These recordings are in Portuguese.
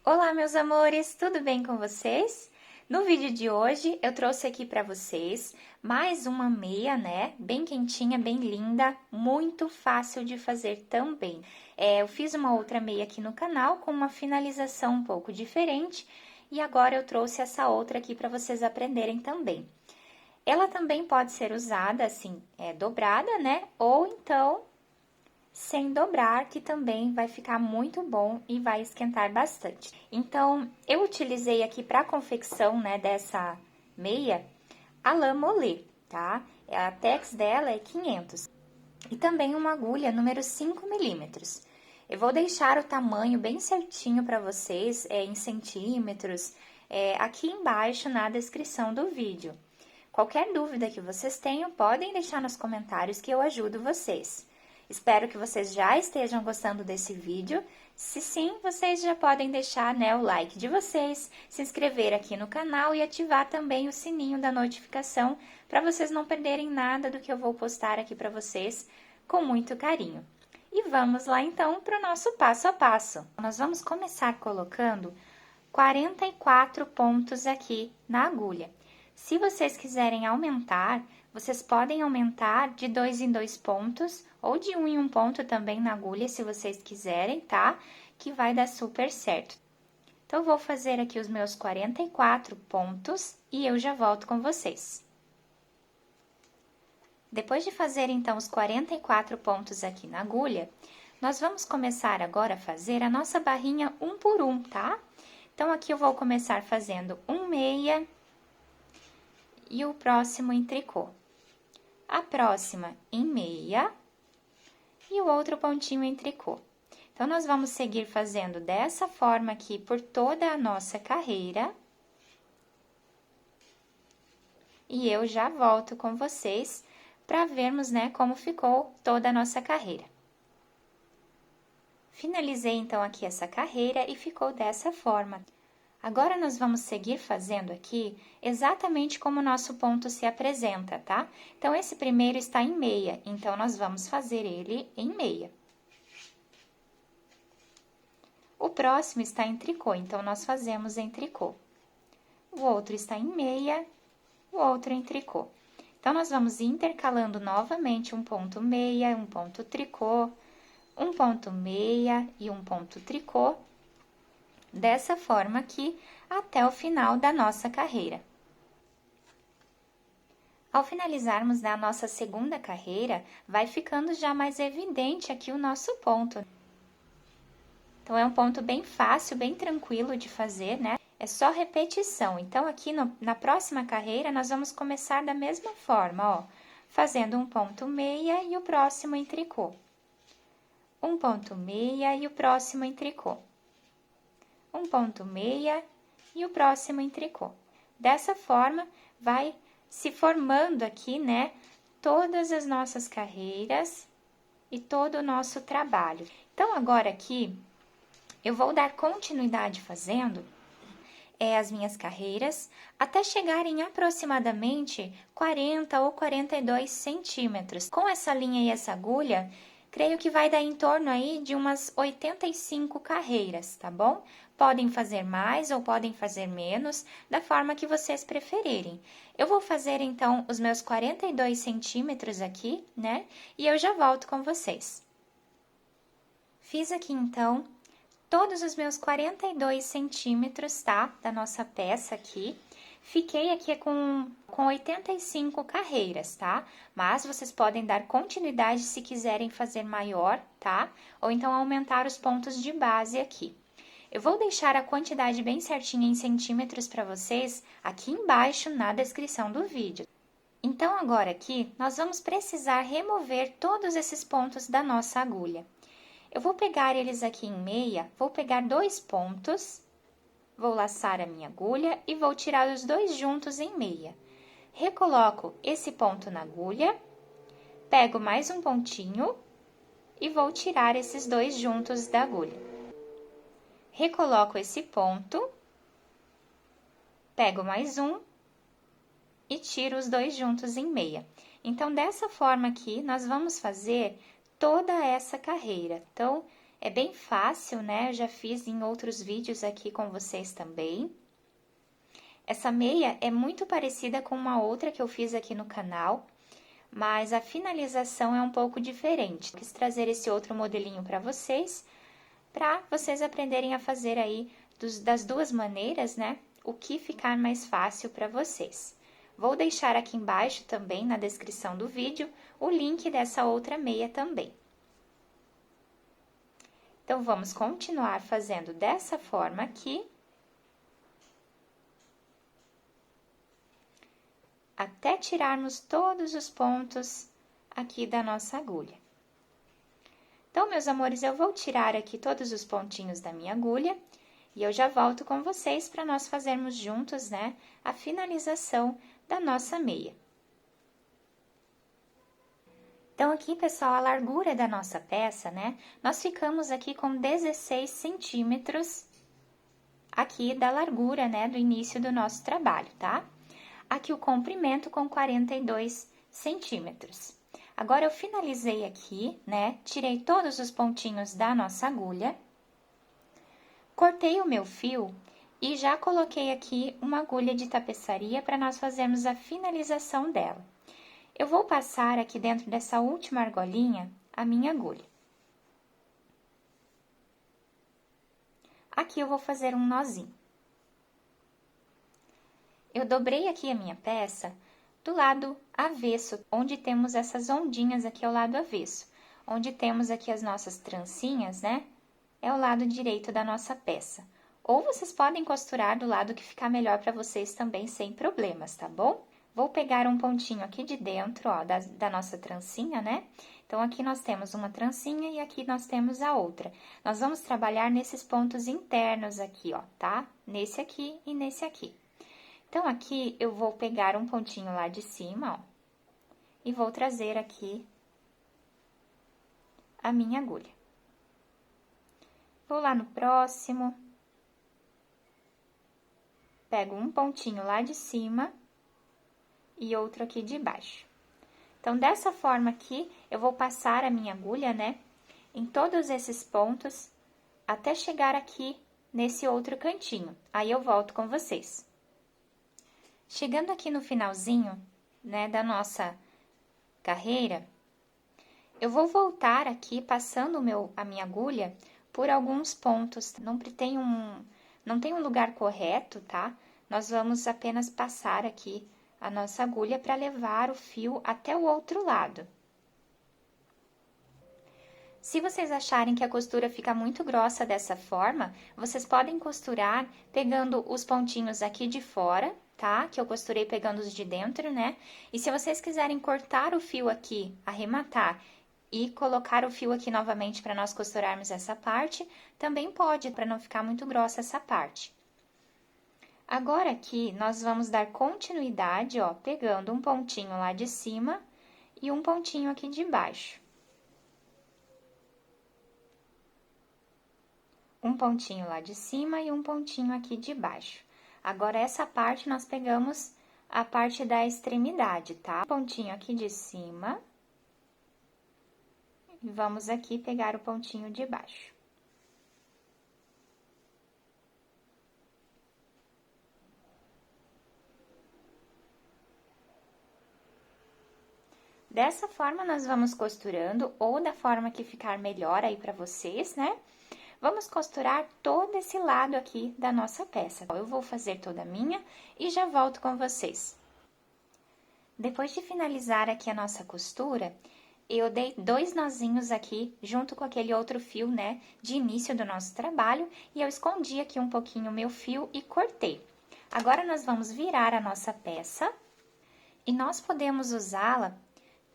Olá, meus amores, tudo bem com vocês? No vídeo de hoje eu trouxe aqui para vocês mais uma meia, né? Bem quentinha, bem linda, muito fácil de fazer também. Eu fiz uma outra meia aqui no canal com uma finalização um pouco diferente e agora eu trouxe essa outra aqui para vocês aprenderem também. Ela também pode ser usada assim, dobrada, né? Ou então sem dobrar, que também vai ficar muito bom e vai esquentar bastante. Então, eu utilizei aqui para a confecção, né, dessa meia, a lã molê, tá? A tex dela é 500. E também uma agulha número 5 milímetros. Eu vou deixar o tamanho bem certinho para vocês, em centímetros, aqui embaixo na descrição do vídeo. Qualquer dúvida que vocês tenham, podem deixar nos comentários que eu ajudo vocês. Espero que vocês já estejam gostando desse vídeo. Se sim, vocês já podem deixar, né, o like de vocês, se inscrever aqui no canal e ativar também o sininho da notificação para vocês não perderem nada do que eu vou postar aqui para vocês com muito carinho. E vamos lá então para o nosso passo a passo. Nós vamos começar colocando 44 pontos aqui na agulha. Se vocês quiserem aumentar, vocês podem aumentar de 2 em 2 pontos ou de 1 em 1 ponto também na agulha, se vocês quiserem, tá? Que vai dar super certo. Então, eu vou fazer aqui os meus 44 pontos e eu já volto com vocês. Depois de fazer, então, os 44 pontos aqui na agulha, nós vamos começar agora a fazer a nossa barrinha um por um, tá? Então, aqui eu vou começar fazendo um meia e o próximo em tricô. A próxima em meia e o outro pontinho em tricô. Então, nós vamos seguir fazendo dessa forma aqui por toda a nossa carreira. E eu já volto com vocês para vermos, né, como ficou toda a nossa carreira. Finalizei, então, aqui essa carreira e ficou dessa forma. Agora, nós vamos seguir fazendo aqui exatamente como o nosso ponto se apresenta, tá? Então, esse primeiro está em meia, então, nós vamos fazer ele em meia. O próximo está em tricô, então, nós fazemos em tricô. O outro está em meia, o outro em tricô. Então, nós vamos intercalando novamente um ponto meia, um ponto tricô, um ponto meia e um ponto tricô, dessa forma aqui, até o final da nossa carreira. Ao finalizarmos a nossa segunda carreira, vai ficando já mais evidente aqui o nosso ponto. Então, é um ponto bem fácil, bem tranquilo de fazer, né? É só repetição. Então, aqui na próxima carreira, nós vamos começar da mesma forma, ó. Fazendo um ponto meia e o próximo em tricô. Um ponto meia e o próximo em tricô. Um ponto meia e o próximo em tricô. Dessa forma, vai se formando aqui, né, todas as nossas carreiras e todo o nosso trabalho. Então, agora aqui, eu vou dar continuidade fazendo as minhas carreiras até chegarem aproximadamente 40 ou 42 centímetros. Com essa linha e essa agulha, creio que vai dar em torno aí de umas 85 carreiras, tá bom? Podem fazer mais ou podem fazer menos, da forma que vocês preferirem. Eu vou fazer, então, os meus 42 centímetros aqui, né? E eu já volto com vocês. Fiz aqui, então, todos os meus 42 centímetros, tá? Da nossa peça aqui. Fiquei aqui com 85 carreiras, tá? Mas vocês podem dar continuidade se quiserem fazer maior, tá? Ou então aumentar os pontos de base aqui. Eu vou deixar a quantidade bem certinha em centímetros para vocês aqui embaixo na descrição do vídeo. Então, agora aqui, nós vamos precisar remover todos esses pontos da nossa agulha. Eu vou pegar eles aqui em meia, vou pegar 2 pontos, vou laçar a minha agulha e vou tirar os 2 juntos em meia. Recoloco esse ponto na agulha, pego mais um pontinho e vou tirar esses 2 juntos da agulha. Recoloco esse ponto, pego mais um e tiro os 2 juntos em meia. Então, dessa forma aqui, nós vamos fazer toda essa carreira. Então, É bem fácil, né? Eu já fiz em outros vídeos aqui com vocês também. Essa meia é muito parecida com uma outra que eu fiz aqui no canal, mas a finalização é um pouco diferente. Quis trazer esse outro modelinho para vocês aprenderem a fazer aí das duas maneiras, né? O que ficar mais fácil para vocês. Vou deixar aqui embaixo também, na descrição do vídeo, o link dessa outra meia também. Então, vamos continuar fazendo dessa forma aqui, até tirarmos todos os pontos aqui da nossa agulha. Então, meus amores, eu vou tirar aqui todos os pontinhos da minha agulha e eu já volto com vocês para nós fazermos juntos, né, a finalização da nossa meia. Então, aqui, pessoal, a largura da nossa peça, né, nós ficamos aqui com 16 centímetros aqui da largura, né, do início do nosso trabalho, tá? Aqui o comprimento com 42 centímetros. Agora, eu finalizei aqui, né, tirei todos os pontinhos da nossa agulha, cortei o meu fio e já coloquei aqui uma agulha de tapeçaria para nós fazermos a finalização dela. Eu vou passar aqui dentro dessa última argolinha a minha agulha. Aqui eu vou fazer um nozinho. Eu dobrei aqui a minha peça do lado avesso, onde temos essas ondinhas aqui ao lado avesso. Onde temos aqui as nossas trancinhas, né? É o lado direito da nossa peça. Ou vocês podem costurar do lado que ficar melhor para vocês também, sem problemas, tá bom? Vou pegar um pontinho aqui de dentro, ó, da nossa trancinha, né? Então, aqui nós temos uma trancinha e aqui nós temos a outra. Nós vamos trabalhar nesses pontos internos aqui, ó, tá? Nesse aqui e nesse aqui. Então, aqui eu vou pegar um pontinho lá de cima, ó, e vou trazer aqui a minha agulha. Vou lá no próximo, pego um pontinho lá de cima e outro aqui de baixo. Então, dessa forma aqui, eu vou passar a minha agulha, né, em todos esses pontos, até chegar aqui nesse outro cantinho. Aí, eu volto com vocês. Chegando aqui no finalzinho, né, da nossa carreira, eu vou voltar aqui passando a minha agulha por alguns pontos. Não tem um lugar correto, tá? Nós vamos apenas passar aqui a nossa agulha para levar o fio até o outro lado. Se vocês acharem que a costura fica muito grossa dessa forma, vocês podem costurar pegando os pontinhos aqui de fora, tá? Que eu costurei pegando os de dentro, né? E se vocês quiserem cortar o fio aqui, arrematar e colocar o fio aqui novamente para nós costurarmos essa parte, também pode, para não ficar muito grossa essa parte. Agora, aqui, nós vamos dar continuidade, ó, pegando um pontinho lá de cima e um pontinho aqui de baixo. Um pontinho lá de cima e um pontinho aqui de baixo. Agora, essa parte, nós pegamos a parte da extremidade, tá? Pontinho aqui de cima. E vamos aqui pegar o pontinho de baixo. Dessa forma, nós vamos costurando, ou da forma que ficar melhor aí pra vocês, né? Vamos costurar todo esse lado aqui da nossa peça. Eu vou fazer toda a minha e já volto com vocês. Depois de finalizar aqui a nossa costura, eu dei 2 nozinhos aqui, junto com aquele outro fio, né, de início do nosso trabalho, e eu escondi aqui um pouquinho o meu fio e cortei. Agora, nós vamos virar a nossa peça, e nós podemos usá-la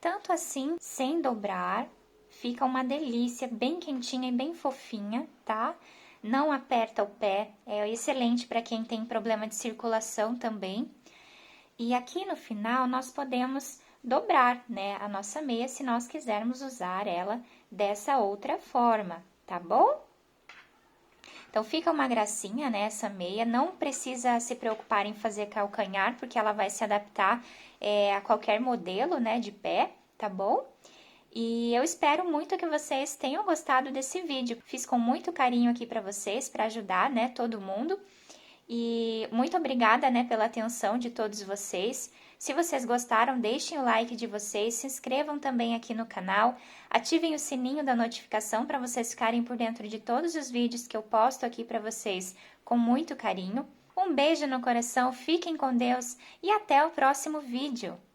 tanto assim, sem dobrar. Fica uma delícia, bem quentinha e bem fofinha, tá? Não aperta o pé, é excelente para quem tem problema de circulação também. E aqui no final, nós podemos dobrar, né, a nossa meia, se nós quisermos usar ela dessa outra forma, tá bom? Então, fica uma gracinha, né, essa meia. Não precisa se preocupar em fazer calcanhar, porque ela vai se adaptar a qualquer modelo, né, de pé, tá bom? E eu espero muito que vocês tenham gostado desse vídeo. Fiz com muito carinho aqui para vocês, para ajudar, né, todo mundo. E muito obrigada, né, pela atenção de todos vocês. Se vocês gostaram, deixem o like de vocês, se inscrevam também aqui no canal, ativem o sininho da notificação para vocês ficarem por dentro de todos os vídeos que eu posto aqui para vocês com muito carinho. Um beijo no coração, fiquem com Deus e até o próximo vídeo!